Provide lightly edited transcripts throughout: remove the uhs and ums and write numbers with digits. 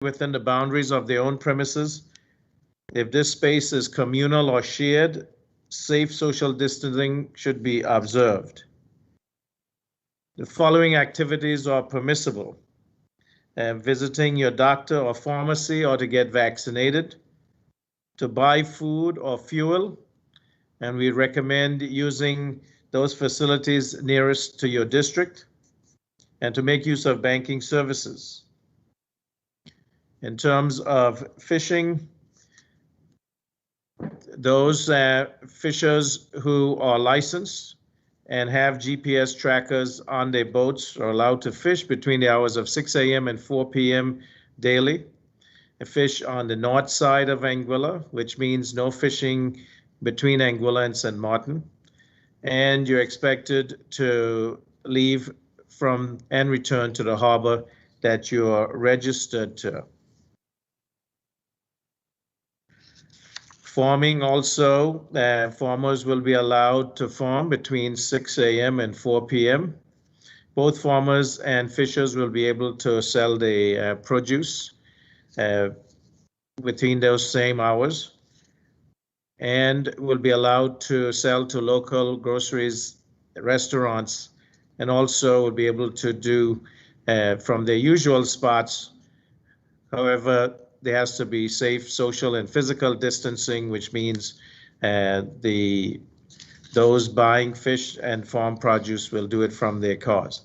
within the boundaries of their own premises. If this space is communal or shared, safe social distancing should be observed. The following activities are permissible: visiting your doctor or pharmacy or to get vaccinated, to buy food or fuel, and we recommend using those facilities nearest to your district, and to make use of banking services. In terms of fishing, those fishers who are licensed and have GPS trackers on their boats are allowed to fish between the hours of 6 a.m. and 4 p.m. daily. Fish on the north side of Anguilla, which means no fishing between Anguilla and St. Martin. And you're expected to leave from and return to the harbor that you're registered to. Farming also, farmers will be allowed to farm between 6 a.m. and 4 p.m. Both farmers and fishers will be able to sell the produce within those same hours, and will be allowed to sell to local groceries, restaurants, and also will be able to do from their usual spots. However, there has to be safe social and physical distancing, which means those buying fish and farm produce will do it from their cars.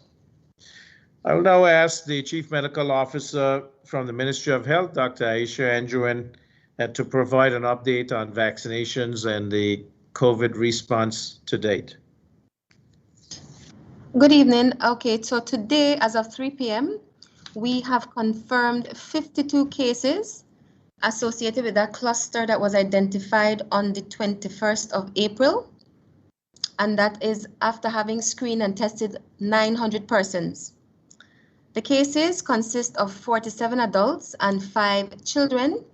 I will now ask the Chief Medical Officer from the Ministry of Health, Dr. Aisha Andrewen, to provide an update on vaccinations and the COVID response to date. Good evening. Okay, so today, as of 3 p.m., we have confirmed 52 cases associated with that cluster that was identified on the 21st of April. And that is after having screened and tested 900 persons. The cases consist of 47 adults and 5 children.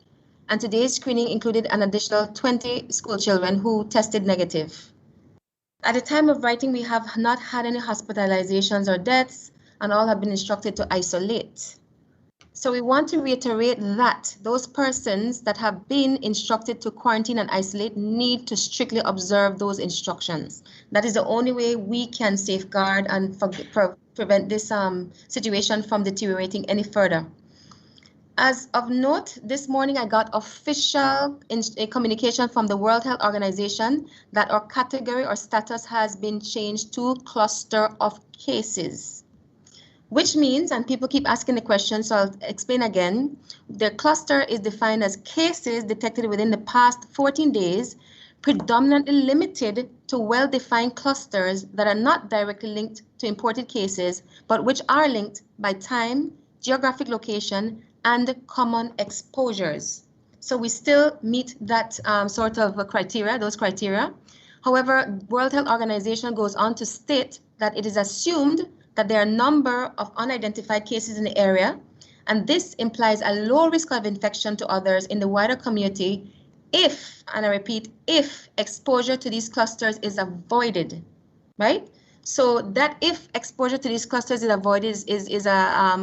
And today's screening included an additional 20 school children who tested negative. At the time of writing, we have not had any hospitalizations or deaths, and all have been instructed to isolate. So we want to reiterate that those persons that have been instructed to quarantine and isolate need to strictly observe those instructions. That is the only way we can safeguard and prevent this situation from deteriorating any further. As of note, this morning I got official communication from the World Health Organization that our category or status has been changed to cluster of cases, which means, and people keep asking the question, so I'll explain again, the cluster is defined as cases detected within the past 14 days, predominantly limited to well-defined clusters that are not directly linked to imported cases, but which are linked by time, geographic location, and common exposures. So we still meet that sort of criteria, those criteria. However, World Health Organization goes on to state that it is assumed that there are a number of unidentified cases in the area, and this implies a low risk of infection to others in the wider community if, and I repeat, if exposure to these clusters is avoided, right? So that if exposure to these clusters is avoided is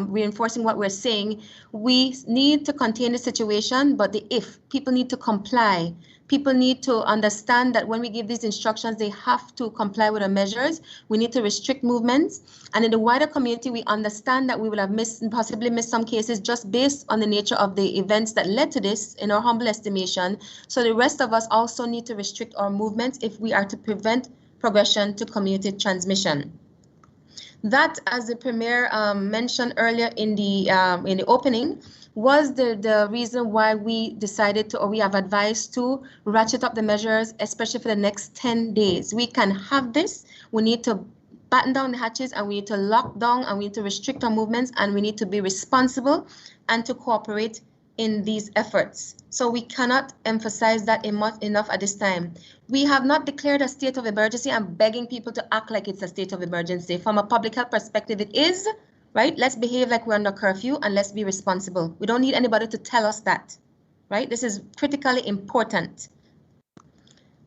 reinforcing what we're saying. We need to contain the situation, but the if, people need to comply. People need to understand that when we give these instructions, they have to comply with our measures. We need to restrict movements. And in the wider community, we understand that we will have possibly missed some cases just based on the nature of the events that led to this, in our humble estimation. So the rest of us also need to restrict our movements if we are to prevent progression to community transmission. That, as the Premier mentioned earlier in the opening, was the reason why we decided to, or we have advised to ratchet up the measures, especially for the next 10 days. We can have this. We need to batten down the hatches, and we need to lock down, and we need to restrict our movements, and we need to be responsible and to cooperate in these efforts. So we cannot emphasize that enough at this time. We have not declared a state of emergency. I'm begging people to act like it's a state of emergency. From a public health perspective, it is, right? Let's behave like we're under curfew, and let's be responsible. We don't need anybody to tell us that, right? This is critically important.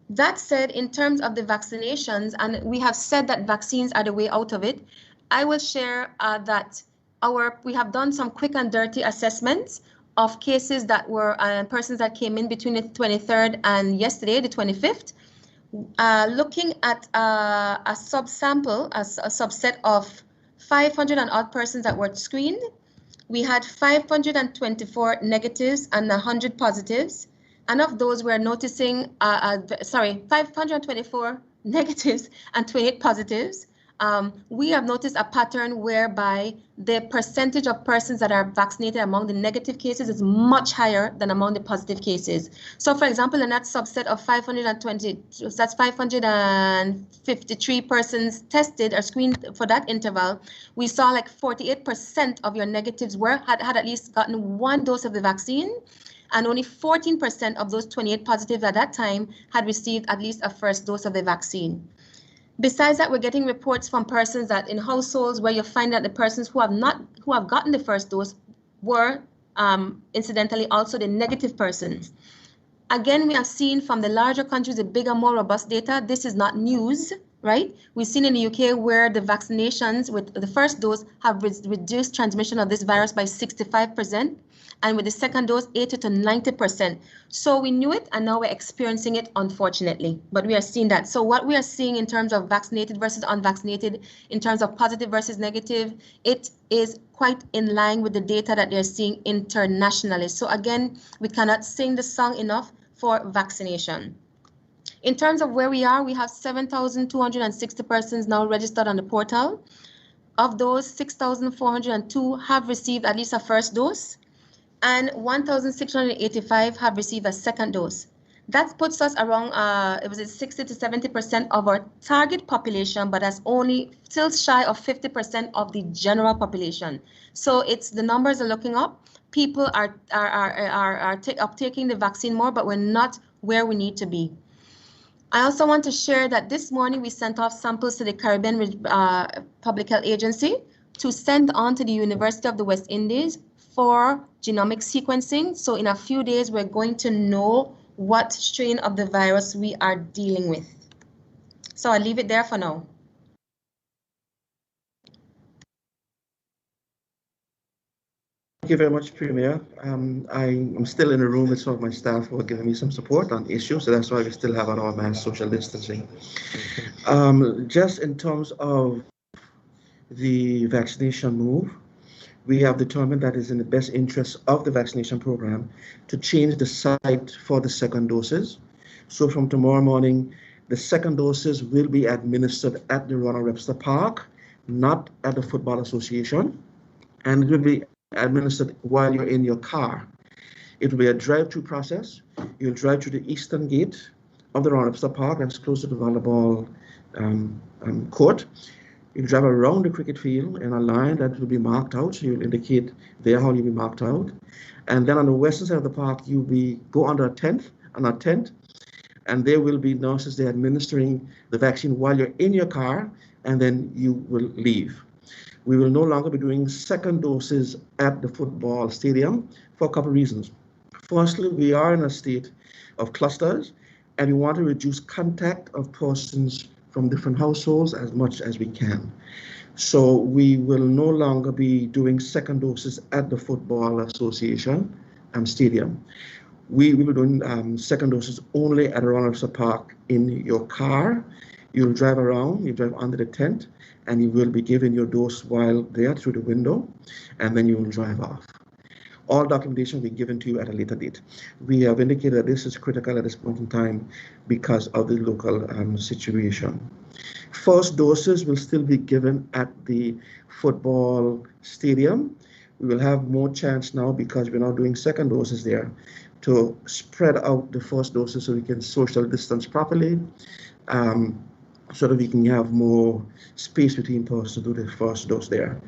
That said, in terms of the vaccinations, and we have said that vaccines are the way out of it, I will share that we have done some quick and dirty assessments of cases that were persons that came in between the 23rd and yesterday, the 25th. Looking at a subsample, a subset of 500 and odd persons that were screened, we had 524 negatives and 100 positives. And of those, we're noticing, 524 negatives and 28 positives. We have noticed a pattern whereby the percentage of persons that are vaccinated among the negative cases is much higher than among the positive cases. So, for example, in that subset of 553 persons tested or screened for that interval, we saw like 48% of your negatives had at least gotten one dose of the vaccine, and only 14% of those 28 positives at that time had received at least a first dose of the vaccine. Besides that, we're getting reports from persons that in households where you find that the persons who have gotten the first dose were incidentally also the negative persons. Again, we have seen from the larger countries the bigger, more robust data. This is not news, right? We've seen in the UK where the vaccinations with the first dose have reduced transmission of this virus by 65%. And with the second dose, 80 to 90%. So we knew it, and now we're experiencing it, unfortunately. But we are seeing that. So what we are seeing in terms of vaccinated versus unvaccinated, in terms of positive versus negative, it is quite in line with the data that they're seeing internationally. So again, we cannot sing the song enough for vaccination. In terms of where we are, we have 7,260 persons now registered on the portal. Of those, 6,402 have received at least a first dose, and 1,685 have received a second dose. That puts us around, 60 to 70% of our target population, but that's only still shy of 50% of the general population. So the numbers are looking up. People are taking the vaccine more, but we're not where we need to be. I also want to share that this morning we sent off samples to the Caribbean Public Health Agency to send on to the University of the West Indies for genomic sequencing. So in a few days, we're going to know what strain of the virus we are dealing with. So I'll leave it there for now. Thank you very much, Premier. I'm still in a room with some of my staff who are giving me some support on issues, so that's why we still have our mass social distancing. Just in terms of the vaccination move, we have determined that it's in the best interest of the vaccination program to change the site for the second doses. So from tomorrow morning, the second doses will be administered at the Ronald Webster Park, not at the Football Association, and it will be administered while you're in your car. It will be a drive-through process. You'll drive through the eastern gate of the Ronald Webster Park, that's close to the volleyball court. You drive around the cricket field in a line that will be marked out. So you'll indicate there how you'll be marked out. And then on the western side of the park, you'll go under a tent, and there will be nurses there administering the vaccine while you're in your car, and then you will leave. We will no longer be doing second doses at the football stadium for a couple of reasons. Firstly, we are in a state of clusters, and we want to reduce contact of persons from different households as much as we can. So we will no longer be doing second doses at the Football Association stadium. We will be doing second doses only at Ronald Webster Park in your car. You'll drive around, you drive under the tent, and you will be given your dose while there through the window, and then you will drive off. All documentation will be given to you at a later date. We have indicated that this is critical at this point in time because of the local situation. First doses will still be given at the football stadium. We will have more chance now because we're now doing second doses there to spread out the first doses so we can social distance properly, so that we can have more space between persons to do the first dose there.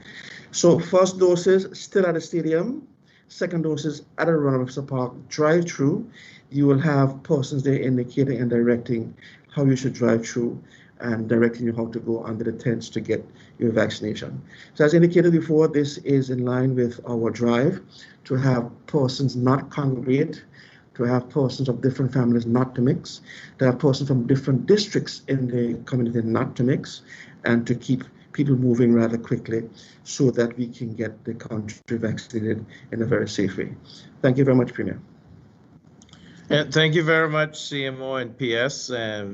So first doses still at the stadium. Second doses at a Ronald Webster Park drive-through. You will have persons there indicating and directing how you should drive through and directing you how to go under the tents to get your vaccination. So as indicated before, this is in line with our drive to have persons not congregate, to have persons of different families not to mix, to have persons from different districts in the community not to mix, and to keep people moving rather quickly so that we can get the country vaccinated in a very safe way. Thank you very much, Premier. Thank you very much, CMO and PS.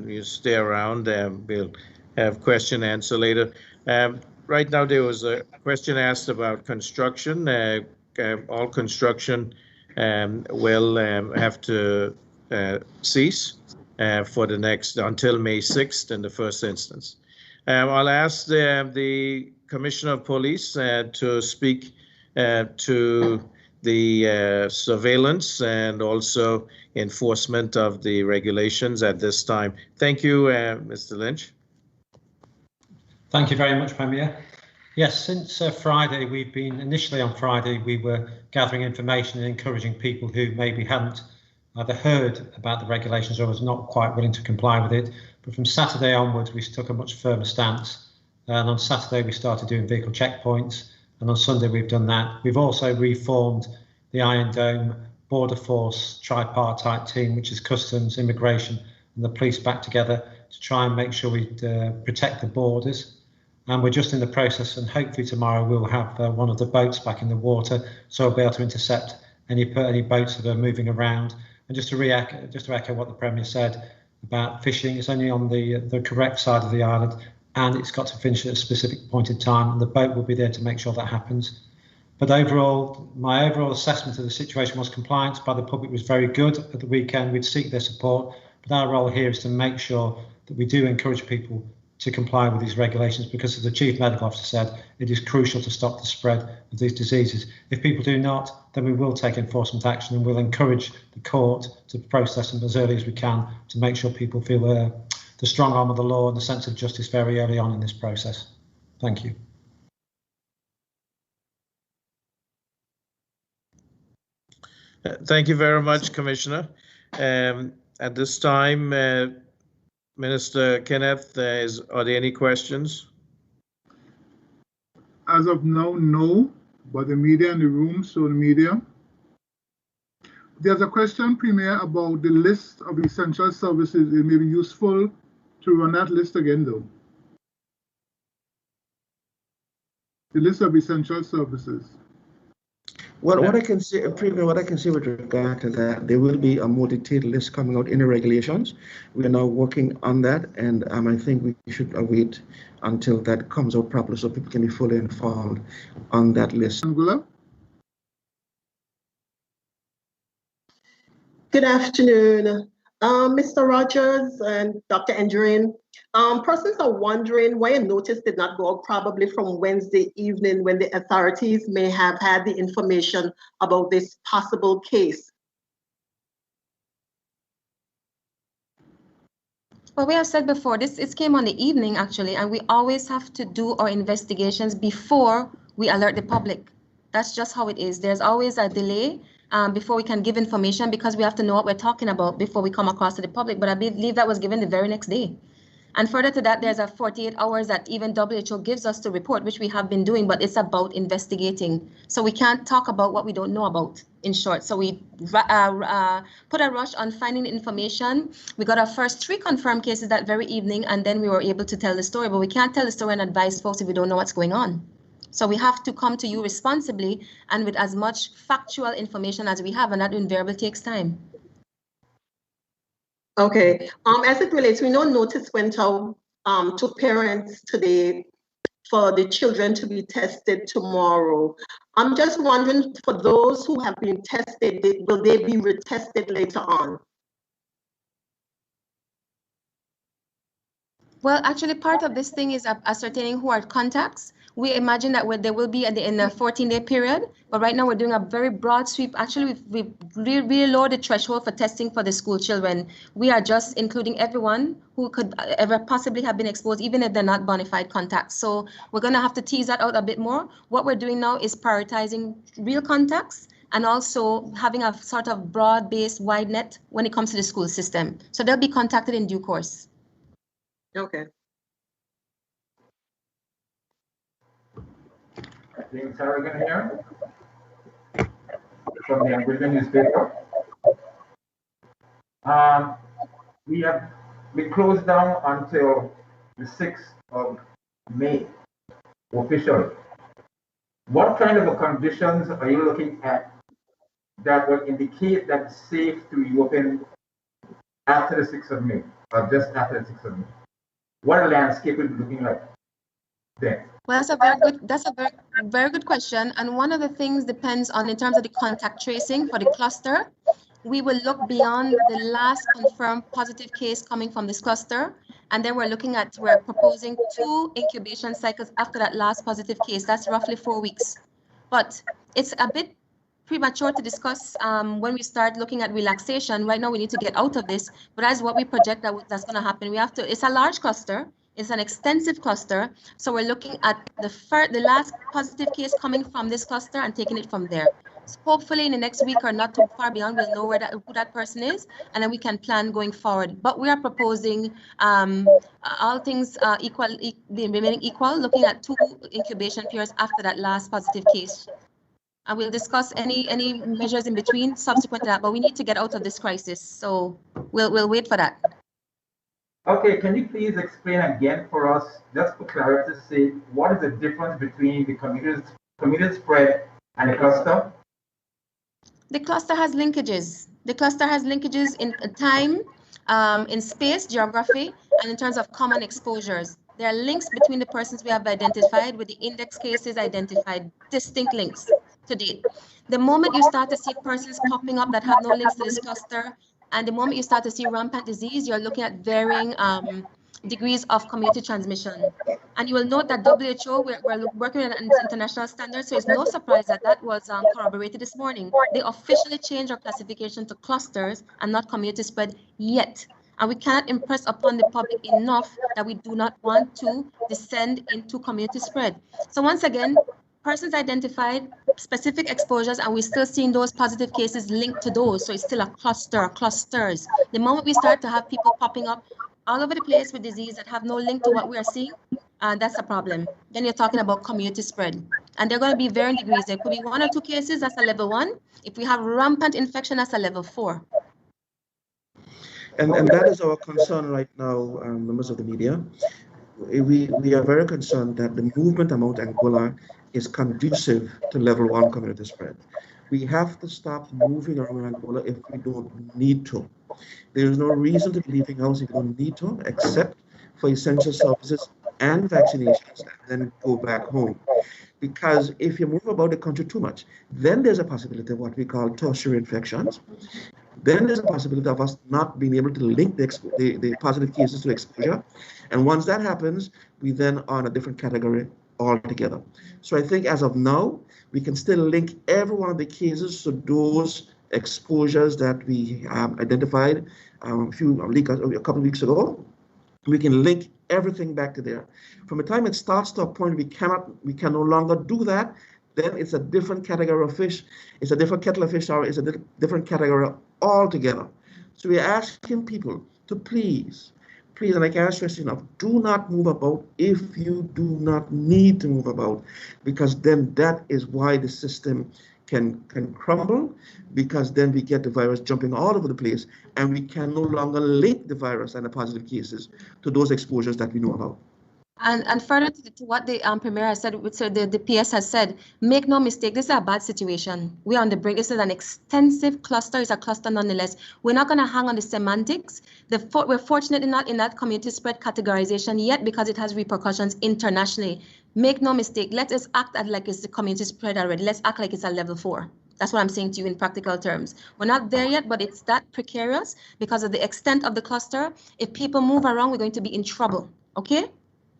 You stay around. We'll have question answer later. Right now, there was a question asked about construction. All construction will have to cease for the next until May 6th in the first instance. I'll ask the Commissioner of Police to speak to the surveillance and also enforcement of the regulations at this time. Thank you, Mr. Lynch. Thank you very much, Premier. Yes, since Friday, initially on Friday, we were gathering information and encouraging people who maybe hadn't either heard about the regulations or was not quite willing to comply with it. But from Saturday onwards, we took a much firmer stance. And on Saturday, we started doing vehicle checkpoints. And on Sunday, we've done that. We've also reformed the Iron Dome Border Force tripartite team, which is Customs, Immigration, and the police back together to try and make sure we protect the borders. And we're just in the process, and hopefully tomorrow we'll have one of the boats back in the water, so we'll be able to intercept any boats that are moving around. And just to echo what the Premier said about fishing, it's only on the correct side of the island, and it's got to finish at a specific point in time, and the boat will be there to make sure that happens. But overall, my overall assessment of the situation was compliance by the public was very good at the weekend. We'd seek their support, but our role here is to make sure that we do encourage people to comply with these regulations, because as the Chief Medical Officer said, it is crucial to stop the spread of these diseases. If people do not, then we will take enforcement action and we'll encourage the court to process them as early as we can to make sure people feel the strong arm of the law and the sense of justice very early on in this process. Thank you. Thank you very much, Commissioner. At this time, Minister Kenneth, are there any questions? As of now, no, but the media in the room, so the media. There's a question, Premier, about the list of essential services. It may be useful to run that list again, though. The list of essential services. Well, what I can say, Premier, what I can say with regard to that, there will be a more detailed list coming out in the regulations. We are now working on that, and I think we should wait until that comes out properly so people can be fully informed on that list. Anguilla? Good afternoon, Mr. Rogers and Dr. Endrin. Persons are wondering why a notice did not go out probably from Wednesday evening when the authorities may have had the information about this possible case. Well, we have said before, it came on the evening actually, and we always have to do our investigations before we alert the public. That's just how it is. There's always a delay before we can give information because we have to know what we're talking about before we come across to the public. But I believe that was given the very next day. And further to that, there's a 48 hours that even WHO gives us to report, which we have been doing, but it's about investigating. So we can't talk about what we don't know about, in short. So we put a rush on finding the information. We got our first 3 confirmed cases that very evening, and then we were able to tell the story. But we can't tell the story and advise folks if we don't know what's going on. So we have to come to you responsibly and with as much factual information as we have, and that invariably takes time. Okay, as it relates, we know notice went out to parents today for the children to be tested tomorrow. I'm just wondering, for those who have been tested, will they be retested later on? Well, actually, part of this thing is ascertaining who are contacts. We imagine that there will be in a 14-day period, but right now we're doing a very broad sweep. Actually, we've really lowered the threshold for testing for the school children. We are just including everyone who could ever possibly have been exposed, even if they're not bona fide contacts. So we're going to have to tease that out a bit more. What we're doing now is prioritizing real contacts and also having a sort of broad-based wide net when it comes to the school system. So they'll be contacted in due course. Okay. James Harrigan here from the Anguilla newspaper. We closed down until the 6th of May. officially. What kind of conditions are you looking at that will indicate that it's safe to reopen after the 6th of May, or just after the 6th of May? What a landscape will be looking like then? Well, that's a very good question. And one of the things depends on, in terms of the contact tracing for the cluster, we will look beyond the last confirmed positive case coming from this cluster. And then we're proposing 2 incubation cycles after that last positive case. That's roughly 4 weeks. But it's a bit premature to discuss when we start looking at relaxation. Right now, we need to get out of this, but as what we project that's going to happen, it's a large cluster. It's an extensive cluster. So we're looking at the last positive case coming from this cluster and taking it from there. So hopefully in the next week or not too far beyond, we'll know who that person is, and then we can plan going forward. But we are proposing all things remaining equal, looking at 2 incubation periods after that last positive case. And we'll discuss any measures in between subsequent to that, but we need to get out of this crisis. So we'll wait for that. Okay, can you please explain again for us, just for clarity's sake, what is the difference between the community spread and the cluster? The cluster has linkages. The cluster has linkages in time, in space, geography, and in terms of common exposures. There are links between the persons we have identified with the index cases identified, distinct links to date. The moment you start to see persons popping up that have no links to this cluster, and the moment you start to see rampant disease, you're looking at varying degrees of community transmission. And you will note that WHO, we're working on international standards, so it's no surprise that that was corroborated this morning. They officially changed our classification to clusters and not community spread yet. And we cannot impress upon the public enough that we do not want to descend into community spread. So once again, persons identified, specific exposures, and we're still seeing those positive cases linked to those. So it's still a cluster, clusters. The moment we start to have people popping up all over the place with disease that have no link to what we are seeing, that's a problem. Then you're talking about community spread. And they're going to be varying degrees. There could be 1 or 2 cases, that's a level 1. If we have rampant infection, that's a level 4. And that is our concern right now, members of the media. We are very concerned that the movement among Anguilla is conducive to level 1 community spread. We have to stop moving around Anguilla if we don't need to. There is no reason to be leaving house if you don't need to, except for essential services and vaccinations, and then go back home. Because if you move about the country too much, then there's a possibility of what we call tertiary infections. Then there's a possibility of us not being able to link the positive cases to exposure. And once that happens, we then are in a different category altogether. So I think as of now, we can still link every one of the cases to those exposures that we identified a couple of weeks ago. We can link everything back to there. From the time it starts to a point we can no longer do that, then it's a different category of fish. It's a different kettle of fish, or it's a different category altogether. So we're asking people to please, and I can't stress enough, do not move about if you do not need to move about, because then that is why the system can crumble, because then we get the virus jumping all over the place, and we can no longer link the virus and the positive cases to those exposures that we know about. And further to what the Premier has said, so the PS has said, make no mistake, this is a bad situation. We are on the brink. This is an extensive cluster. It's a cluster nonetheless. We're not going to hang on the semantics. We're fortunately not in that community spread categorization yet because it has repercussions internationally. Make no mistake, let us act like it's the community spread already. Let's act like it's a level 4. That's what I'm saying to you in practical terms. We're not there yet, but it's that precarious because of the extent of the cluster. If people move around, we're going to be in trouble, okay?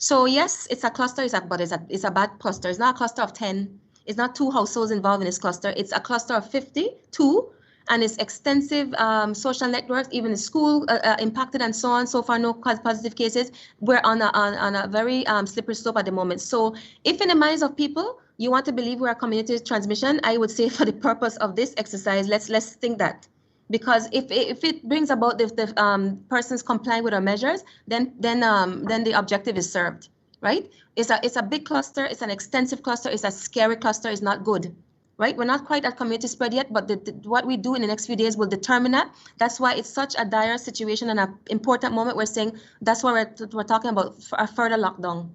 So yes, it's a cluster, but it's a bad cluster. It's not a cluster of 10. It's not 2 households involved in this cluster. It's a cluster of 52, and it's extensive social networks, even the school impacted and so on. So far, no positive cases. We're on a very slippery slope at the moment. So if in the minds of people, you want to believe we're a community transmission, I would say for the purpose of this exercise, let's think that. Because if it brings about the persons complying with our measures, then the objective is served, right? It's a big cluster, it's an extensive cluster, it's a scary cluster, it's not good, right? We're not quite at community spread yet, but what we do in the next few days will determine that. That's why it's such a dire situation and an important moment. We're saying that's why we're talking about a further lockdown,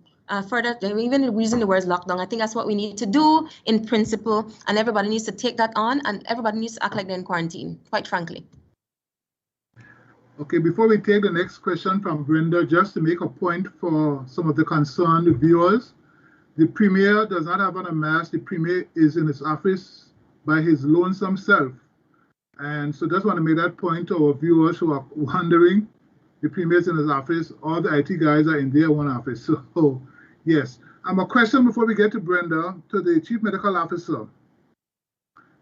further, even using the words lockdown, I think that's what we need to do in principle, and everybody needs to take that on, and everybody needs to act like they're in quarantine, quite frankly. Okay, before we take the next question from Brenda, just to make a point for some of the concerned viewers, the Premier does not have on a mask. The Premier is in his office by his lonesome self. And so just want to make that point to our viewers who are wondering. The Premier is in his office. All the IT guys are in their one office. So, yes. A question before we get to Brenda, to the Chief Medical Officer.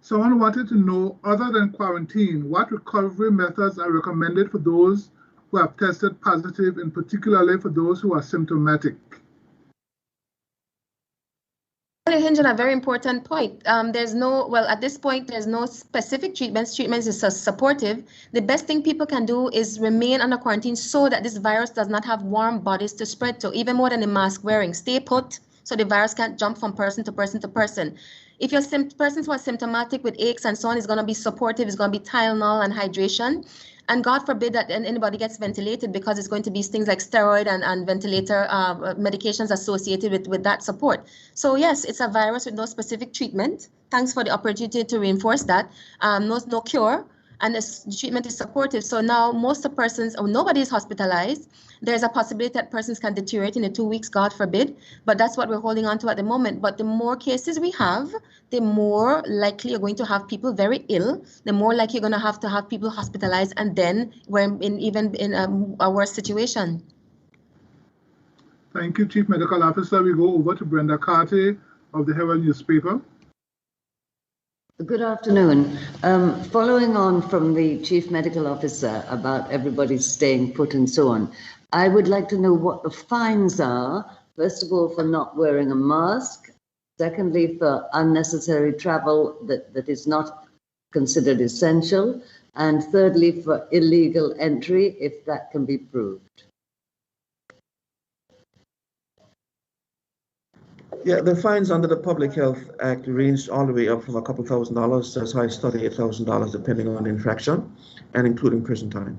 Someone wanted to know, other than quarantine, what recovery methods are recommended for those who have tested positive, and particularly for those who are symptomatic? You hinge on a very important point. There's no, well, at this point, there's no specific treatments. Treatments is supportive. The best thing people can do is remain under quarantine so that this virus does not have warm bodies to spread to, even more than the mask wearing. Stay put so the virus can't jump from person to person to person. If your persons who are symptomatic with aches and so on, is going to be supportive, it's going to be Tylenol and hydration. And God forbid that anybody gets ventilated, because it's going to be things like steroid and ventilator medications associated with that support. So yes, it's a virus with no specific treatment. Thanks for the opportunity to reinforce that. No cure, and the treatment is supportive. So now most of persons, or nobody is hospitalized. There's a possibility that persons can deteriorate in the 2 weeks, God forbid, but that's what we're holding on to at the moment. But the more cases we have, the more likely you're going to have people very ill, the more likely you're going to have people hospitalized, and then we're even in a worse situation. Thank you, Chief Medical Officer. We go over to Brenda Carty of the Herald newspaper. Good afternoon. Following on from the Chief Medical Officer about everybody staying put and so on, I would like to know what the fines are, first of all, for not wearing a mask, secondly, for unnecessary travel that is not considered essential, and thirdly, for illegal entry, if that can be proved. Yeah, the fines under the Public Health Act ranged all the way up from a couple $1,000 to as high as $38,000, depending on the infraction, and including prison time.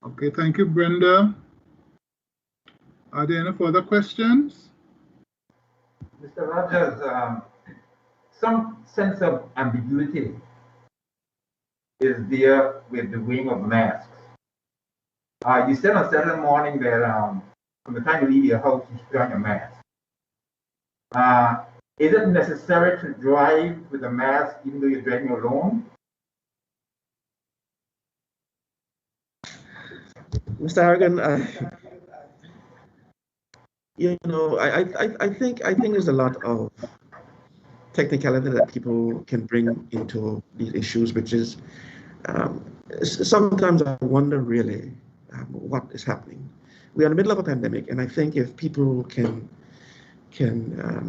Okay, thank you, Brenda. Are there any further questions? Mr. Rogers, some sense of ambiguity is there with the wearing of masks. You said on Saturday morning that from the time you leave your house, you should put on your mask. Is it necessary to drive with a mask even though you're driving alone? Mr. Harrigan, you know, I think there's a lot of technicality that people can bring into these issues, which is sometimes I wonder really what is happening. We are in the middle of a pandemic, and I think if people can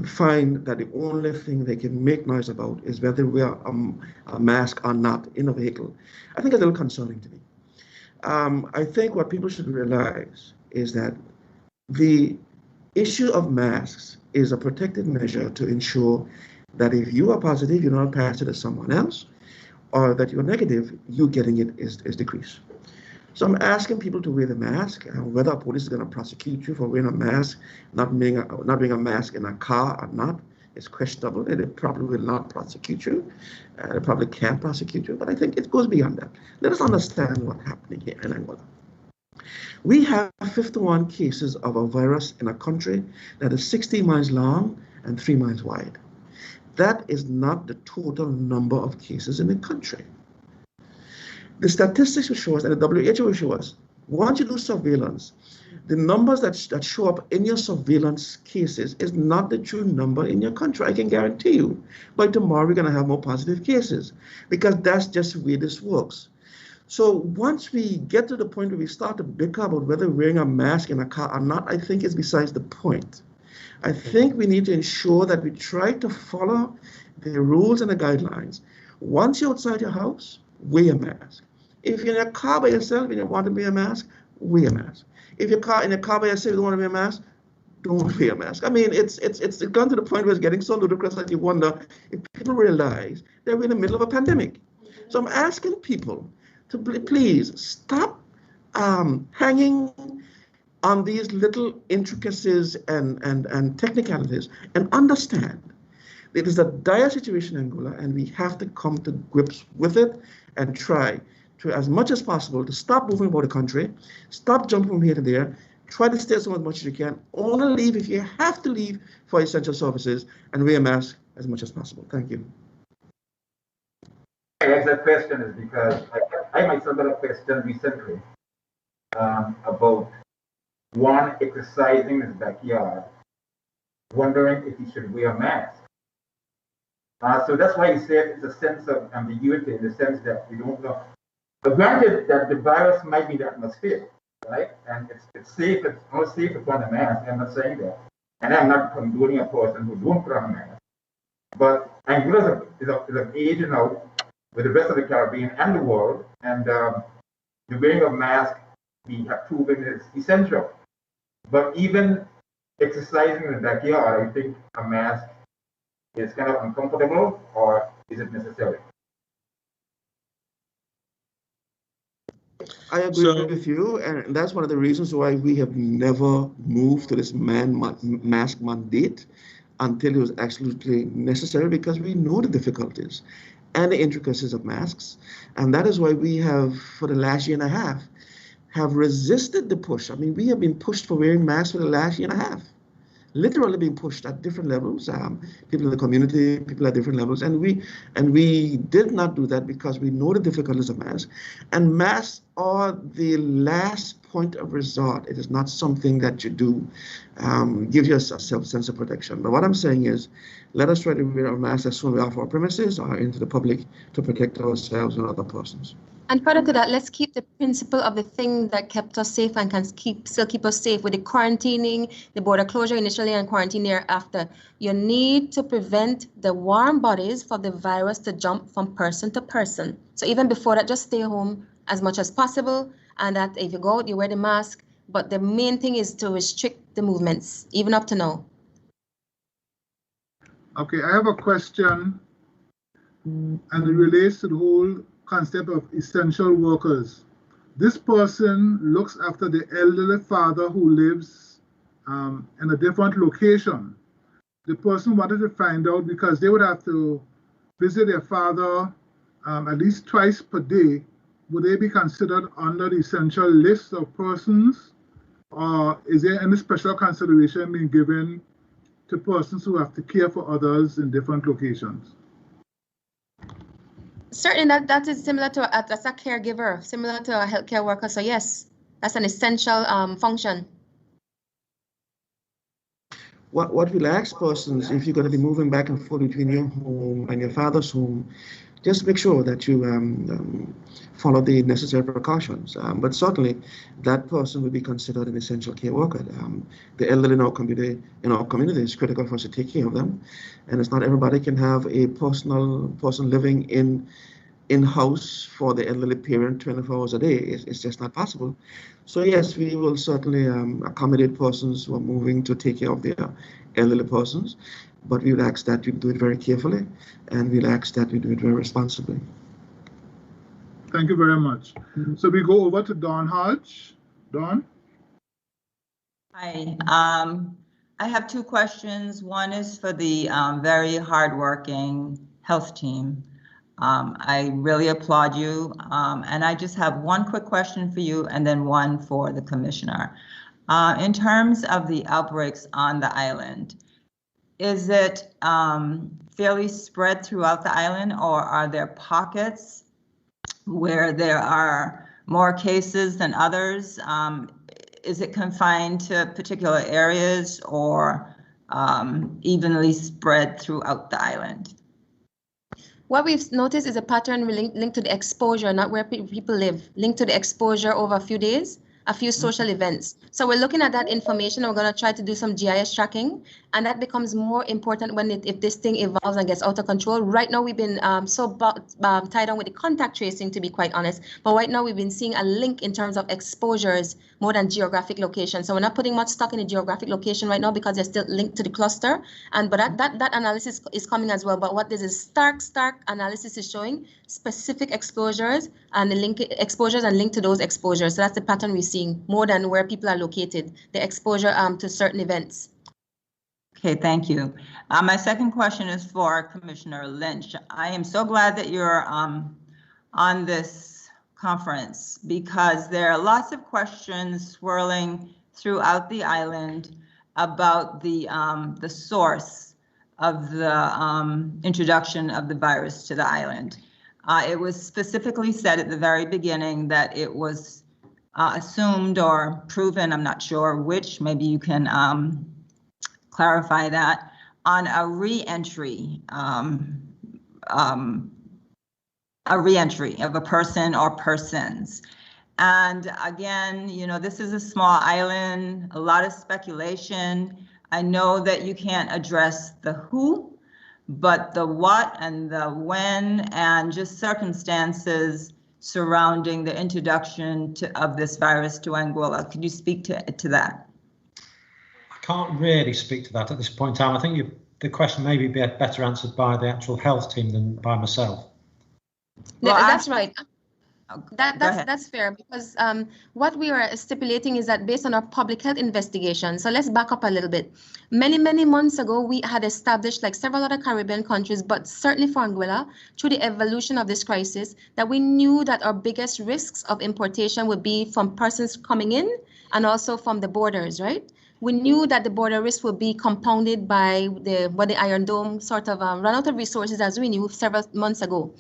find that the only thing they can make noise about is whether we wear a mask or not in a vehicle, I think it's a little concerning to me. I think what people should realize is that the issue of masks is a protective measure to ensure that if you are positive, you're not passing it to someone else, or that you're negative, you getting it is decreased. So I'm asking people to wear the mask. Whether a police is going to prosecute you for wearing a mask, not wearing a mask in a car or not, is questionable. They probably will not prosecute you. They probably can't prosecute you, but I think it goes beyond that. Let us understand what's happening here in Anguilla. We have 51 cases of a virus in a country that is 60 miles long and 3 miles wide. That is not the total number of cases in the country. The statistics will show us, and the WHO will show us, once you do surveillance, the numbers that show up in your surveillance cases is not the true number in your country. I can guarantee you, by tomorrow we're going to have more positive cases, because that's just the way this works. So once we get to the point where we start to bicker about whether wearing a mask in a car or not, I think it's besides the point. I think we need to ensure that we try to follow the rules and the guidelines. Once you're outside your house, wear a mask. If you're in a car by yourself and you want to wear a mask, wear a mask. If you're in a car by yourself, you don't want to wear a mask, don't wear a mask. I mean, it's gone to the point where it's getting so ludicrous that you wonder if people realize that we're in the middle of a pandemic. So I'm asking people to please stop hanging on these little intricacies and technicalities and understand it is a dire situation in Angola, and we have to come to grips with it and try to, as much as possible, to stop moving about the country, stop jumping from here to there, try to stay home as much as you can, only leave if you have to leave for essential services, and wear a mask as much as possible. Thank you. I ask that question is because I myself got a question recently about one exercising in his backyard, wondering if he should wear a mask. So that's why he said it's a sense of ambiguity in the sense that we don't know. But granted that the virus might be in the atmosphere, right? And it's safe, it's not safe to put on a mask. I'm not saying that. And I'm not condoning a person who don't put on a mask. But Angola is an age now with the rest of the Caribbean and the world, and the wearing of masks, we have proven is essential. But even exercising in the backyard, I think a mask is kind of uncomfortable, or is it necessary? I agree with you, and that's one of the reasons why we have never moved to this mask mandate until it was absolutely necessary, because we know the difficulties and the intricacies of masks. And that is why we have, for the last year and a half, have resisted the push. I mean, we have been pushed for wearing masks for the last year and a half. Literally being pushed at different levels, people in the community, people at different levels, and we did not do that because we know the difficulties of masks, and masks are the last point of resort. It is not something that you do, give yourself a sense of protection. But what I'm saying is, let us try to wear our masks as soon as we are off our premises or into the public to protect ourselves and other persons. And further to that, let's keep the principle of the thing that kept us safe and can still keep us safe with the quarantining, the border closure initially and quarantine thereafter. You need to prevent the warm bodies for the virus to jump from person to person. So even before that, just stay home as much as possible. And that if you go out, you wear the mask. But the main thing is to restrict the movements, even up to now. Okay, I have a question, and it relates to the whole concept of essential workers. This person looks after the elderly father who lives in a different location. The person wanted to find out, because they would have to visit their father at least twice per day. Would they be considered under the essential list of persons, or is there any special consideration being given to persons who have to care for others in different locations? Certainly, that is similar to that's a caregiver, similar to a healthcare worker. So yes, that's an essential function. What we'll ask persons, if you're going to be moving back and forth between your home and your father's home, just make sure that you follow the necessary precautions. But certainly, that person will be considered an essential care worker. The elderly in our community is critical for us to take care of them, and it's not everybody can have a person living in-house for the elderly parent 24 hours a day. It's just not possible. So yes, we will certainly accommodate persons who are moving to take care of their elderly persons. But we will ask that you do it very carefully, and we'll ask that we do it very responsibly. Thank you very much. So we go over to Dawn Hodge. Dawn? Hi. I have two questions. One is for the very hardworking health team. I really applaud you. And I just have one quick question for you and then one for the commissioner. In terms of the outbreaks on the island, is it fairly spread throughout the island, or are there pockets where there are more cases than others? Is it confined to particular areas, or evenly spread throughout the island? What we've noticed is a pattern linked to the exposure, not where people live, linked to the exposure over a few days. a few social events. So we're looking at that information. We're going to try to do some GIS tracking, and that becomes more important when if this thing evolves and gets out of control. Right now, we've been tied on with the contact tracing, to be quite honest. But right now, we've been seeing a link in terms of exposures more than geographic location. So we're not putting much stock in the geographic location right now because they're still linked to the cluster. But that analysis is coming as well. But what this is stark analysis is showing specific exposures and the exposures and link to those exposures. So that's the pattern we're seeing more than where people are located, the exposure to certain events. Okay, thank you. My second question is for Commissioner Lynch. I am so glad that you're on this conference because there are lots of questions swirling throughout the island about the source of the introduction of the virus to the island. It was specifically said at the very beginning that it was assumed or proven, I'm not sure which, maybe you can clarify that, on a re-entry of a person or persons. And again, you know, this is a small island, a lot of speculation. I know that you can't address the who, but the what and the when and just circumstances surrounding the introduction of this virus to Anguilla. Could you speak to that? I can't really speak to that at this point in time. I think the question may be better answered by the actual health team than by myself. Well, that's right. That's fair because what we are stipulating is that based on our public health investigation. So let's back up a little bit. Many months ago, we had established, like several other Caribbean countries, but certainly for Anguilla, through the evolution of this crisis, that we knew that our biggest risks of importation would be from persons coming in and also from the borders, right? We knew that the border risk would be compounded by the Iron Dome sort of run out of resources, as we knew several months ago.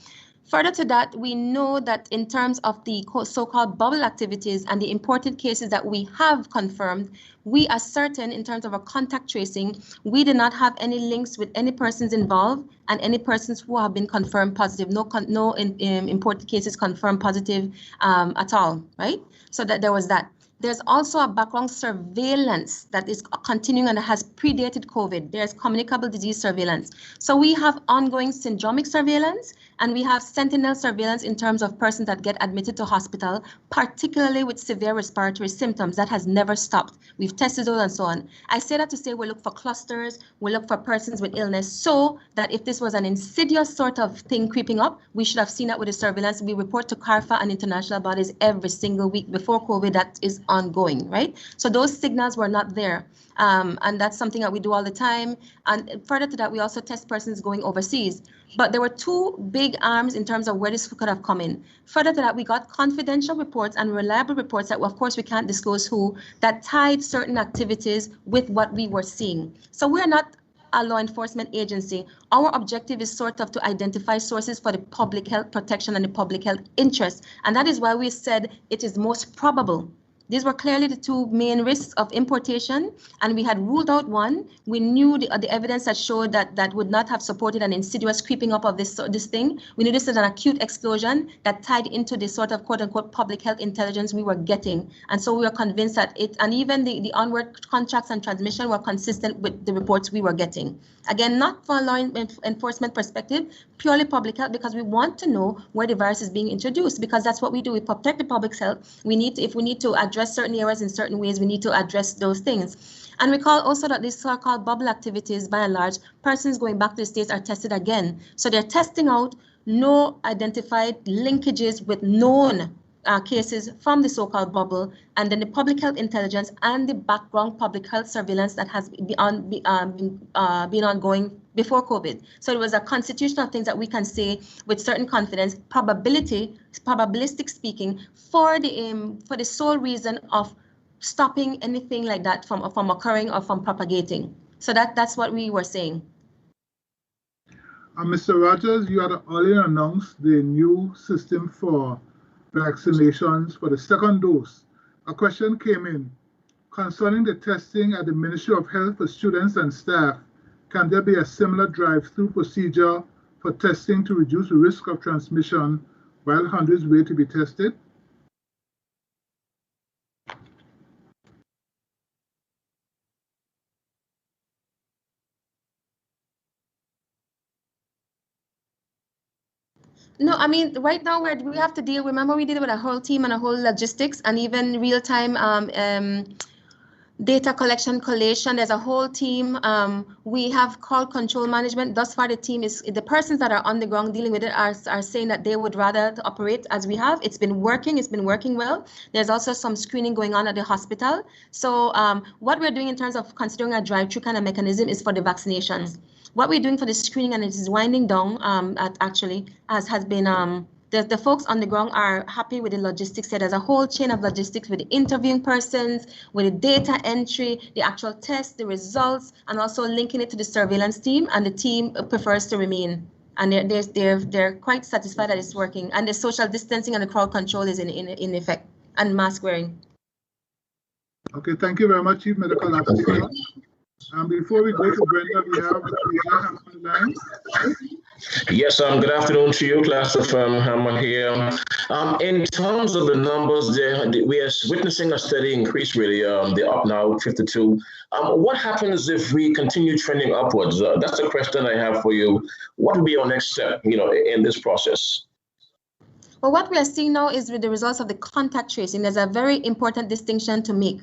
Further to that, we know that in terms of the so-called bubble activities and the imported cases that we have confirmed, we are certain in terms of our contact tracing, we did not have any links with any persons involved and any persons who have been confirmed positive, no imported cases confirmed positive at all, right? So that there was that. There's also a background surveillance that is continuing and has predated COVID. There's communicable disease surveillance. So we have ongoing syndromic surveillance and we have sentinel surveillance in terms of persons that get admitted to hospital, particularly with severe respiratory symptoms. That has never stopped. We've tested those and so on. I say that to say we look for clusters, we look for persons with illness, so that if this was an insidious sort of thing creeping up, we should have seen that with the surveillance. We report to CARFA and international bodies every single week before COVID. That is ongoing, right? So those signals were not there. And that's something that we do all the time. And further to that, we also test persons going overseas. But there were two big arms in terms of where this could have come in. Further to that, we got confidential reports and reliable reports that, well, of course, we can't disclose who, that tied certain activities with what we were seeing. So we're not a law enforcement agency. Our objective is sort of to identify sources for the public health protection and the public health interest. And that is why we said it is most probable. These were clearly the two main risks of importation, and we had ruled out one. We knew the evidence that showed that would not have supported an insidious creeping up of this thing. We knew this is an acute explosion that tied into the sort of quote-unquote public health intelligence we were getting. And so we were convinced that it, and even the onward contracts and transmission were consistent with the reports we were getting. Again, not from a law enforcement perspective, purely public health, because we want to know where the virus is being introduced, because that's what we do. We protect the public health. We need to, if we need to address certain areas in certain ways, we need to address those things. And recall also that these so-called bubble activities, by and large, persons going back to the States are tested again. So they're testing out no identified linkages with known cases from the so-called bubble, and then the public health intelligence and the background public health surveillance that has been ongoing before COVID. So it was a constitutional thing that we can say with certain confidence, probabilistic speaking, for the sole reason of stopping anything like that from occurring or from propagating. So that's what we were saying. Mr. Rogers, you had already announced the new system for vaccinations for the second dose. A question came in concerning the testing at the Ministry of Health for students and staff. Can there be a similar drive-through procedure for testing to reduce the risk of transmission while hundreds wait to be tested? No, I mean, right now we have to deal, remember we did it with a whole team and a whole logistics and even real-time data collection, collation. There's a whole team. We have called control management. Thus far, the persons that are on the ground dealing with it are saying that they would rather operate as we have. It's been working well. There's also some screening going on at the hospital. So what we're doing in terms of considering a drive-through kind of mechanism is for the vaccinations. What we're doing for the screening, and it is winding down has been the folks on the ground are happy with the logistics. So there's a whole chain of logistics with the interviewing persons, with the data entry, the actual tests, the results, and also linking it to the surveillance team. And the team prefers to remain. And they're quite satisfied that it's working. And the social distancing and the crowd control is in effect, and mask wearing. Okay, thank you very much, Chief Medical Officer. Before we go to Brenda, we have on the line. Yes, good afternoon to you, class of Hammer here. In terms of the numbers, we are witnessing a steady increase, really. They're up now, 52. What happens if we continue trending upwards? That's the question I have for you. What will be our next step, in this process? Well, what we are seeing now is with the results of the contact tracing, there's a very important distinction to make.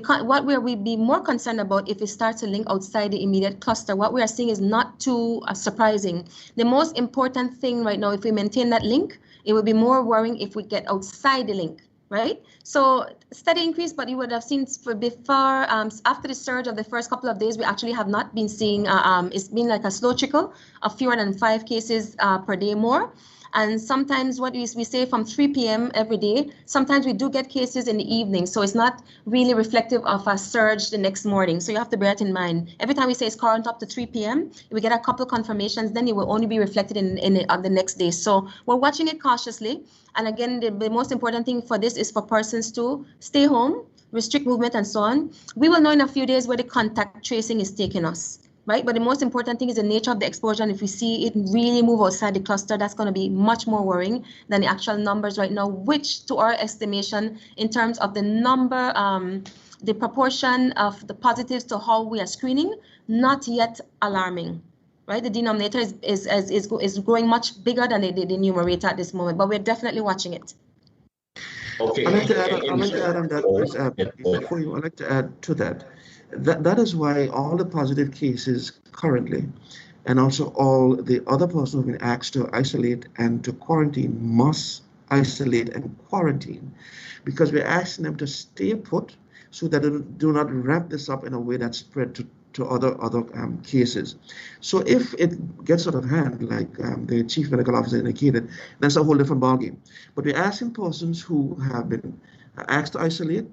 What we'd be more concerned about if it starts to link outside the immediate cluster, what we are seeing is not too surprising. The most important thing right now, if we maintain that link, it would be more worrying if we get outside the link, right? So steady increase, but you would have seen before, after the surge of the first couple of days, we actually have not been seeing, it's been like a slow trickle of fewer than 5 cases per day more. And sometimes what we say from 3 p.m. every day, sometimes we do get cases in the evening. So it's not really reflective of a surge the next morning. So you have to bear it in mind. Every time we say it's current up to 3 p.m., if we get a couple confirmations, then it will only be reflected on the next day. So we're watching it cautiously. And again, the most important thing for this is for persons to stay home, restrict movement and so on. We will know in a few days where the contact tracing is taking us. Right, but the most important thing is the nature of the exposure, and if we see it really move outside the cluster, that's going to be much more worrying than the actual numbers right now, which to our estimation in terms of the number, the proportion of the positives to how we are screening, not yet alarming. Right, the denominator is growing much bigger than the numerator at this moment, but we're definitely watching it. Okay. I'd like to add on that, before you, I'd like to add to that. That is why all the positive cases currently, and also all the other persons who have been asked to isolate and to quarantine, must isolate and quarantine, because we're asking them to stay put so that they do not ramp this up in a way that spread to other cases. So if it gets out of hand, like the Chief Medical Officer indicated, that's a whole different ballgame. But we're asking persons who have been asked to isolate,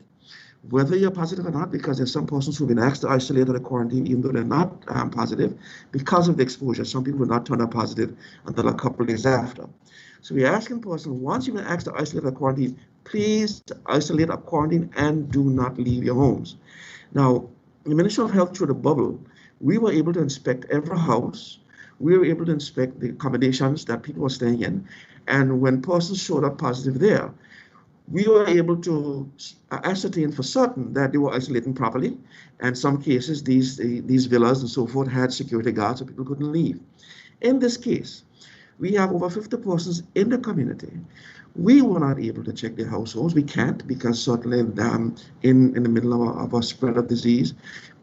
whether you're positive or not, because there's some persons who've been asked to isolate or to quarantine even though they're not positive because of the exposure. Some people will not turn up positive until a couple of days after. So we're asking persons, once you've been asked to isolate or quarantine, please isolate or quarantine and do not leave your homes. Now, the Ministry of Health, through the bubble, we were able to inspect every house. We were able to inspect the accommodations that people were staying in. And when persons showed up positive there, we were able to ascertain for certain that they were isolating properly. And some cases, these villas and so forth had security guards so people couldn't leave. In this case, we have over 50 persons in the community. We were not able to check their households. We can't, because certainly in the middle of a spread of disease,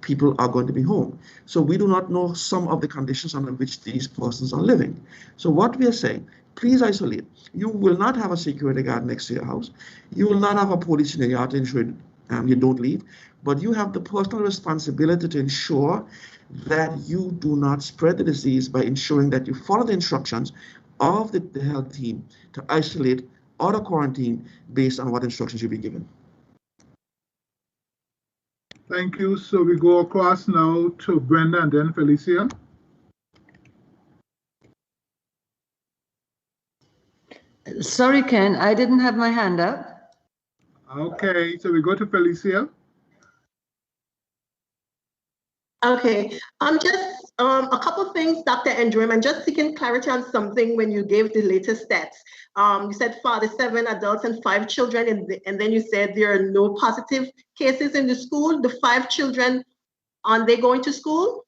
people are going to be home. So we do not know some of the conditions under which these persons are living. So what we are saying, please isolate. You will not have a security guard next to your house. You will not have a police in your yard to ensure you don't leave. But you have the personal responsibility to ensure that you do not spread the disease by ensuring that you follow the instructions of the health team to isolate or to quarantine based on what instructions you've been given. Thank you. So we go across now to Brenda and then Felicia. Sorry, Ken, I didn't have my hand up. Okay, so we go to Felicia. Okay, just a couple of things, Dr. Endrim, and just seeking clarity on something when you gave the latest stats. You said 47 adults and 5 children, and then you said there are no positive cases in the school. The 5 children, aren't they going to school?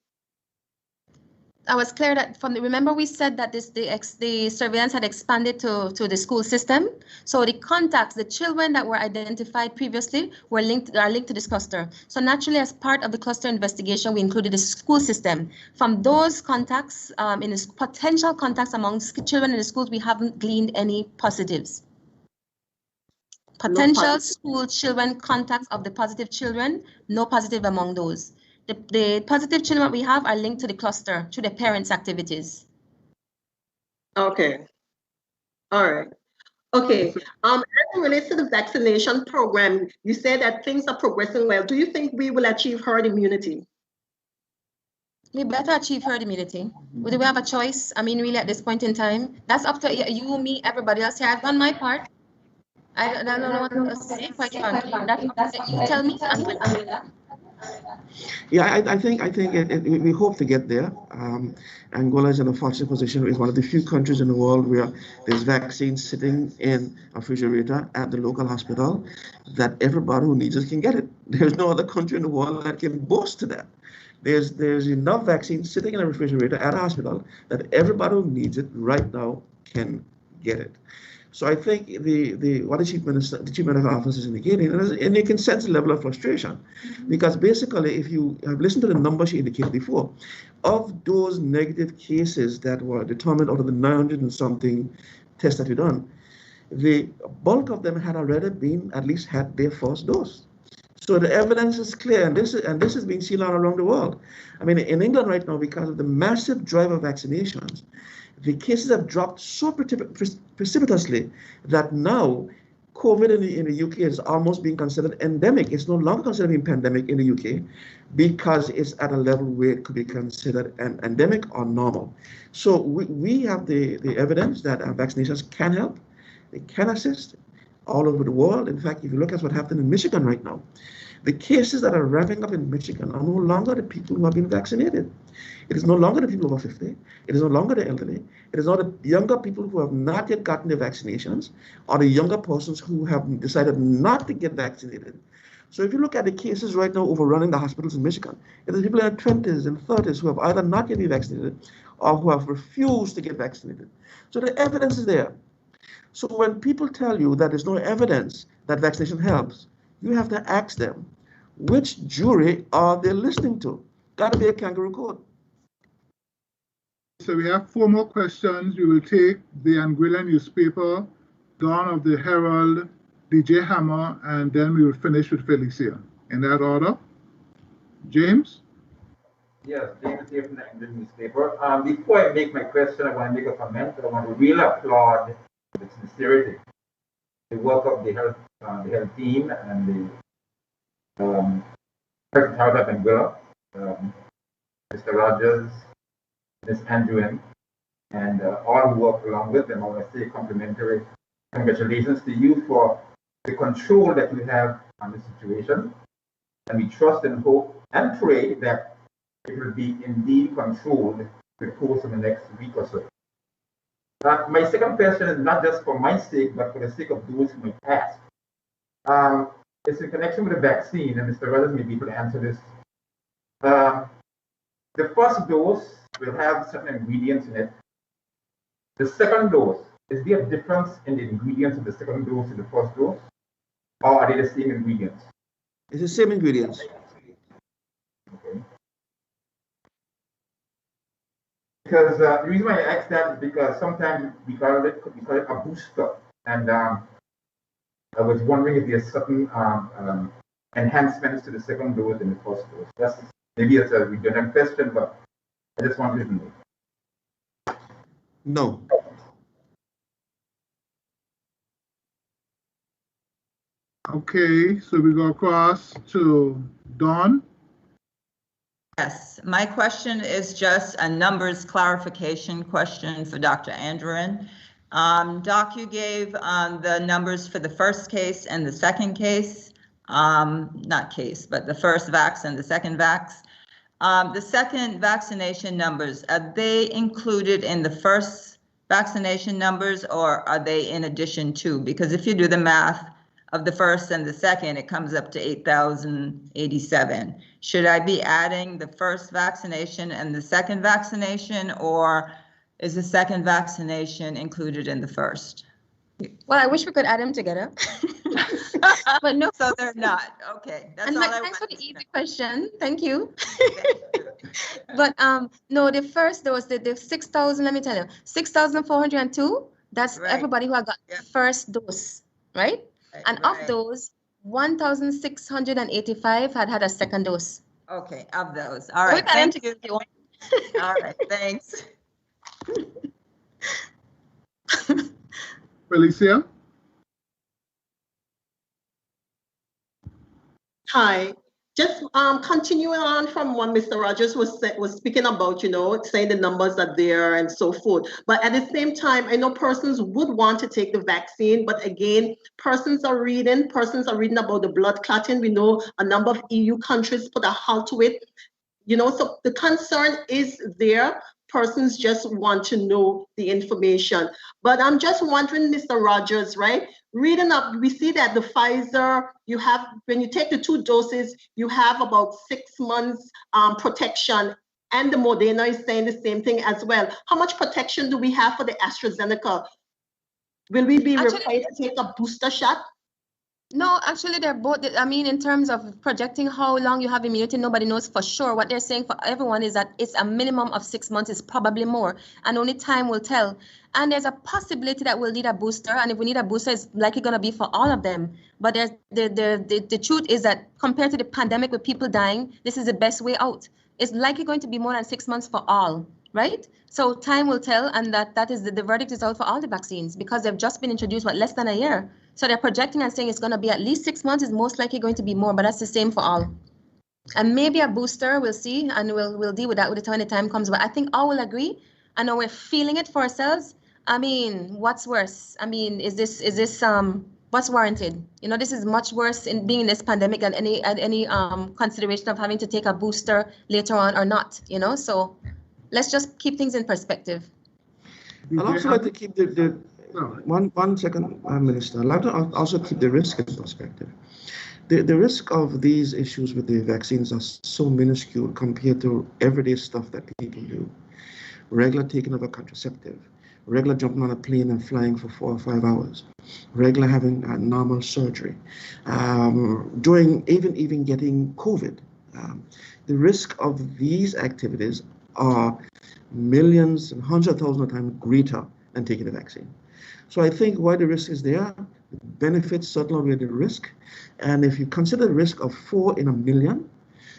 I was clear that remember we said that the surveillance had expanded to the school system. So the contacts, the children that were identified previously are linked to this cluster. So naturally, as part of the cluster investigation, we included the school system. From those contacts, in the potential contacts among children in the schools, we haven't gleaned any positives. Potential school children contacts of the positive children, no positive among those. The positive children we have are linked to the cluster, to the parents' activities. Okay. All right. Okay. As it relates to the vaccination program, you said that things are progressing well. Do you think we will achieve herd immunity? We better achieve herd immunity. Do we have a choice? I mean, really, at this point in time, that's up to you, me, everybody else here. I've done my part. I don't know what to say, quite frankly. You tell me, Anguilla. Yeah, I think we hope to get there. Angola is in a fortunate position. It's one of the few countries in the world where there's vaccines sitting in a refrigerator at the local hospital that everybody who needs it can get it. There's no other country in the world that can boast to that. There's enough vaccines sitting in a refrigerator at a hospital that everybody who needs it right now can get it. So I think what the chief medical officer is indicating, and you can sense the level of frustration, because basically, if you have listened to the numbers she indicated before, of those negative cases that were determined out of the 900 and something tests that we done, the bulk of them had already been at least had their first dose. So the evidence is clear, and this is being seen all around the world. I mean, in England right now, because of the massive drive of vaccinations, the cases have dropped so precipitously that now COVID in the UK is almost being considered endemic. It's no longer considered a pandemic in the UK because it's at a level where it could be considered an endemic or normal. So we have the evidence that vaccinations can help, they can assist all over the world. In fact, if you look at what happened in Michigan right now, the cases that are ramping up in Michigan are no longer the people who have been vaccinated. It is no longer the people over 50. It is no longer the elderly. It is not the younger people who have not yet gotten their vaccinations, or the younger persons who have decided not to get vaccinated. So if you look at the cases right now overrunning the hospitals in Michigan, it is people in their 20s and 30s who have either not yet been vaccinated or who have refused to get vaccinated. So the evidence is there. So when people tell you that there's no evidence that vaccination helps, you have to ask them, which jury are they listening to? Got to be a kangaroo court. So we have 4 more questions. We will take the Anguilla newspaper, Dawn of the Herald, DJ Hammer, and then we will finish with Felicia. In that order. James? Yes, James here from the Anguilla newspaper. Before I make my question, I want to make a comment. I want to really applaud the sincerity, the work of the health team and the Secretary of Anguilla, Mr. Rogers, Ms. Andrew, and all who work along with them. I want to say complimentary congratulations to you for the control that you have on the situation. And we trust and hope and pray that it will be indeed controlled in the course of the next week or so. My second question is not just for my sake, but for the sake of those who might ask. It's in connection with the vaccine, and Mr. Rogers may be able to answer this. The first dose will have certain ingredients in it. The second dose, is there a difference in the ingredients of the second dose and the first dose? Or are they the same ingredients? It's the same ingredients. Okay. Because the reason why I ask that is because sometimes we call it a booster. And I was wondering if there's certain enhancements to the second dose and the first dose. Maybe it's a redundant question, but I just wanted to know. No. Okay, so we go across to Dawn. Yes, my question is just a numbers clarification question for Dr. Andrew. Doc, you gave the numbers for the first case and the second case, not case, but the first vax and the second vax. The second vaccination numbers, are they included in the first vaccination numbers or are they in addition to? Because if you do the math, of the first and the second, it comes up to 8,087. Should I be adding the first vaccination and the second vaccination, or is the second vaccination included in the first? Well, I wish we could add them together. But no. So they're not. Okay. That's And all I thanks for the wanted to know. easy question. Thank you. But no, the first dose, the 6,000, let me tell you, 6,402, that's Right. everybody who had got Yeah. the first dose, right? And Right. of those, 1,685 had had a second dose. Okay, of those. All So we right. got them Thank you. together if you want. All right. Thanks. Felicia? Hi. Just continuing on from what Mr. Rogers was speaking about, saying the numbers are there and so forth. But at the same time, I know persons would want to take the vaccine, but again, persons are reading about the blood clotting. We know a number of EU countries put a halt to it. So the concern is there. Persons just want to know the information. But I'm just wondering, Mr. Rogers, right? Reading up, we see that the Pfizer, when you take the 2 doses, you have about 6 months protection, and the Moderna is saying the same thing as well. How much protection do we have for the AstraZeneca? Will we be required to take a booster shot? No, actually, they're both. I mean, in terms of projecting how long you have immunity, nobody knows for sure. What they're saying for everyone is that it's a minimum of 6 months, it's probably more, and only time will tell. And there's a possibility that we'll need a booster, and if we need a booster, it's likely going to be for all of them. But the truth is that compared to the pandemic with people dying, this is the best way out. It's likely going to be more than 6 months for all, right? So time will tell, and that is the verdict is out for all the vaccines because they've just been introduced, less than a year. So they're projecting and saying it's going to be at least 6 months, is most likely going to be more, but that's the same for all. And maybe a booster, we'll see, and we'll deal with that when the time comes. But I think all will agree. I know we're feeling it for ourselves. I mean, what's worse? I mean, is this what's warranted? This is much worse in being in this pandemic than any consideration of having to take a booster later on or not. So let's just keep things in perspective. I'd also like to keep one second, Minister. I'd like to also keep the risk in perspective. The risk of these issues with the vaccines are so minuscule compared to everyday stuff that people do. Regular taking of a contraceptive, regular jumping on a plane and flying for 4 or 5 hours, regular having a normal surgery, doing even getting COVID. The risk of these activities are millions and hundreds of thousands of times greater than taking the vaccine. So I think why the risk is there, the benefits certainly outweigh the risk. And if you consider the risk of 4 in a million,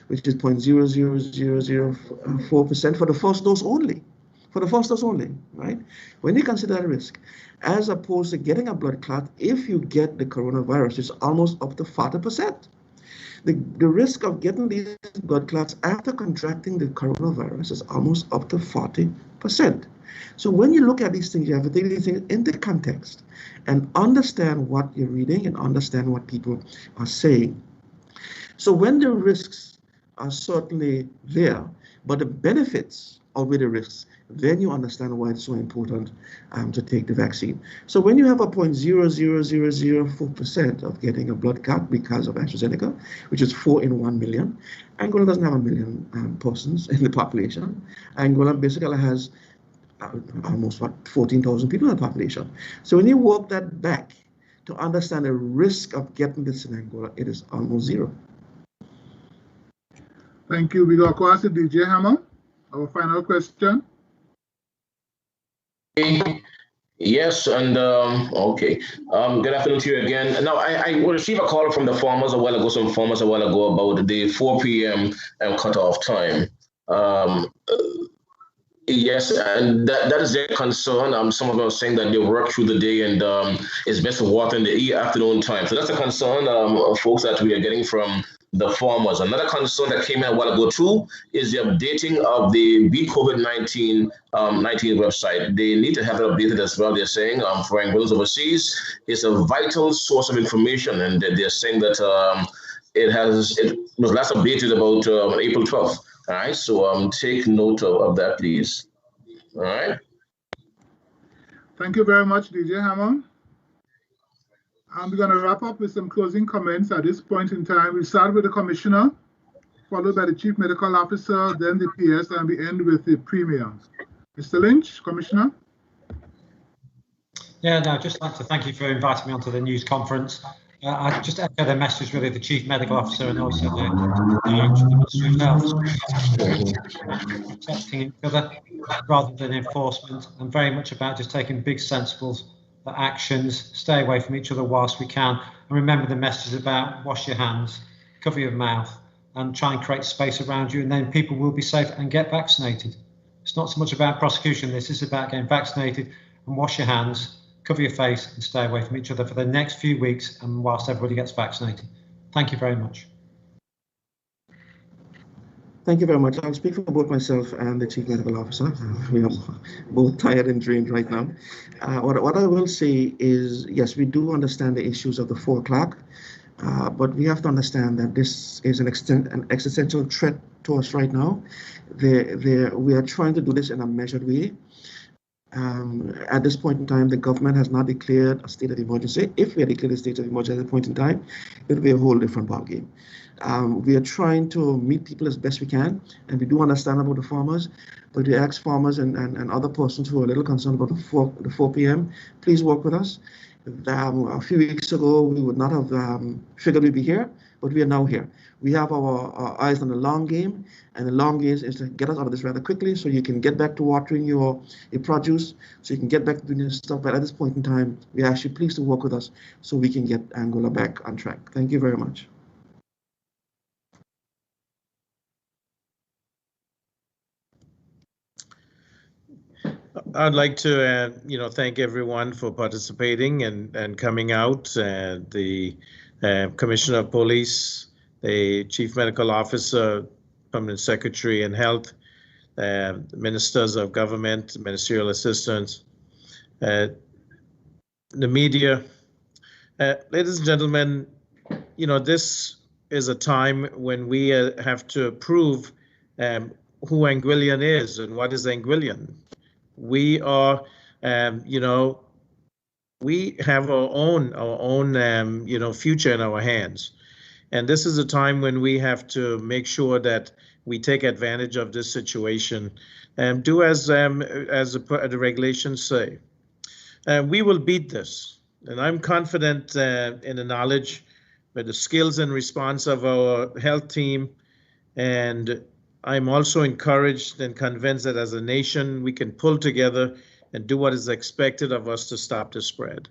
which is 0.00004% for the first dose only, right? When you consider that risk, as opposed to getting a blood clot, if you get the coronavirus, it's almost up to 40%. The risk of getting these blood clots after contracting the coronavirus is almost up to 40%. So when you look at these things, you have to take these things into context and understand what you're reading and understand what people are saying. So when the risks are certainly there, but the benefits outweigh the risks, then you understand why it's so important to take the vaccine. So when you have a 0.00004% of getting a blood clot because of AstraZeneca, which is 4 in 1 million, Angola doesn't have 1 million persons in the population. Angola basically has almost 14,000 people in the population. So when you work that back to understand the risk of getting this in Angola, it is almost zero. Thank you. We got question DJ Hammer. Our final question. Yes, and okay. Good afternoon to you again. Now, I received a call from the farmers a while ago, about the 4 p.m. cutoff time. Yes, and that is their concern. Some of them are saying that they work through the day and it's best to water in the afternoon time. So that's a concern, folks, that we are getting from the farmers. Another concern that came in a while ago too is the updating of the COVID-19 website. They need to have it updated as well. They're saying for Angolans overseas, it's a vital source of information, and they're saying that it was last updated about April 12th. All right, so take note of that, please. All right. Thank you very much, DJ Hammond. we're going to wrap up with some closing comments at this point in time. We'll start with the Commissioner, followed by the Chief Medical Officer, then the PS, and we end with the Premier. Mr. Lynch, Commissioner. Yeah, no, I'd just like to thank you for inviting me onto the news conference. I just echo the message really, the Chief Medical Officer and also the Director of the Ministry of Health, protecting each other rather than enforcement, and very much about just taking big sensible actions, stay away from each other whilst we can, and remember the message about wash your hands, cover your mouth, and try and create space around you, and then people will be safe and get vaccinated. It's not so much about prosecution, this is about getting vaccinated and wash your hands, cover your face and stay away from each other for the next few weeks and whilst everybody gets vaccinated. Thank you very much. Thank you very much. I'll speak for both myself and the Chief Medical Officer. We are both tired and drained right now. What I will say is, yes, we do understand the issues of the 4 o'clock, but we have to understand that this is an existential threat to us right now. We are trying to do this in a measured way. At this point in time, the government has not declared a state of emergency. If we had declared a state of emergency at that point in time, it would be a whole different ballgame. We are trying to meet people as best we can, and we do understand about the farmers, but we ask farmers and other persons who are a little concerned about the 4 p.m., please work with us. A few weeks ago, we would not have figured we'd be here, but we are now here. We have our eyes on the long game, and the long game is to get us out of this rather quickly so you can get back to watering your produce, so you can get back to doing your stuff. But at this point in time, we are actually pleased to work with us so we can get Anguilla back on track. Thank you very much. I'd like to, thank everyone for participating and coming out. The Commissioner of Police, the Chief Medical Officer, Permanent Secretary in Health, Ministers of Government, Ministerial Assistants, the media. Ladies and gentlemen, this is a time when we have to prove who Anguillian is and what is Anguillian. We are, we have our own, future in our hands. And this is a time when we have to make sure that we take advantage of this situation and do as the regulations say. We will beat this. And I'm confident in the knowledge, with the skills and response of our health team. And I'm also encouraged and convinced that as a nation, we can pull together and do what is expected of us to stop the spread.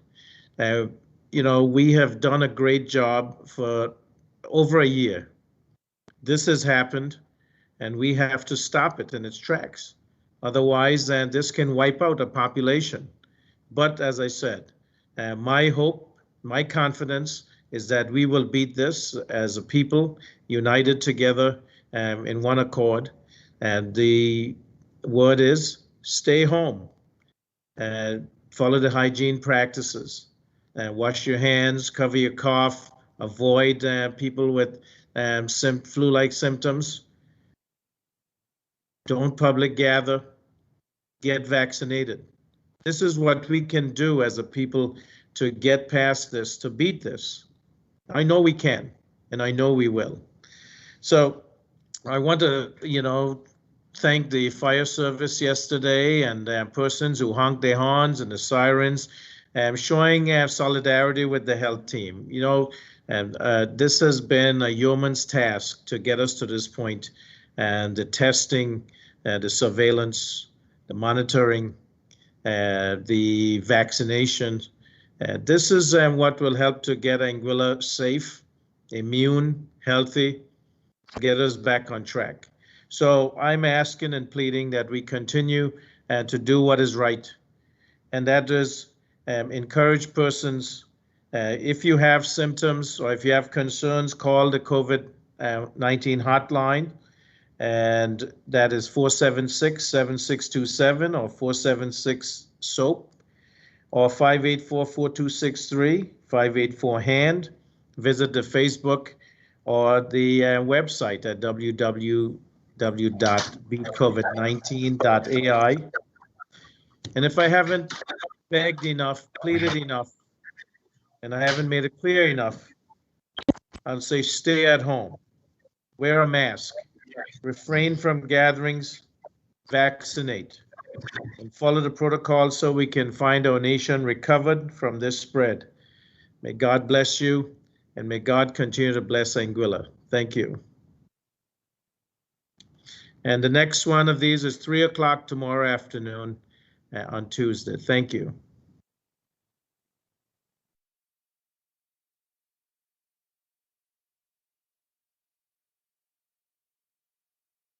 We have done a great job for over a year. This has happened, and we have to stop it in its tracks. Otherwise, this can wipe out a population. But as I said, my hope, my confidence is that we will beat this as a people, united together in one accord. And the word is stay home. Follow the hygiene practices. Wash your hands, cover your cough, avoid people with flu-like symptoms. Don't public gather, get vaccinated. This is what we can do as a people to get past this, to beat this. I know we can, and I know we will. So I want to, thank the fire service yesterday and persons who honked their horns and the sirens, showing solidarity with the health team. This has been a yeoman's task to get us to this point, and the testing, the surveillance, the monitoring, the vaccination. This is what will help to get Anguilla safe, immune, healthy, get us back on track. So I'm asking and pleading that we continue to do what is right, and that is encourage persons. If you have symptoms or if you have concerns, call the COVID-19 hotline, and that is 476-7627 or 476-SOAP or 584-4263, 584-HAND. Visit the Facebook or the website at www.beatcovid19.ai. And if I haven't begged enough, pleaded enough, and I haven't made it clear enough, I'll say stay at home, wear a mask, refrain from gatherings, vaccinate, and follow the protocol so we can find our nation recovered from this spread. May God bless you, and may God continue to bless Anguilla. Thank you. And the next one of these is 3 o'clock tomorrow afternoon on Tuesday. Thank you.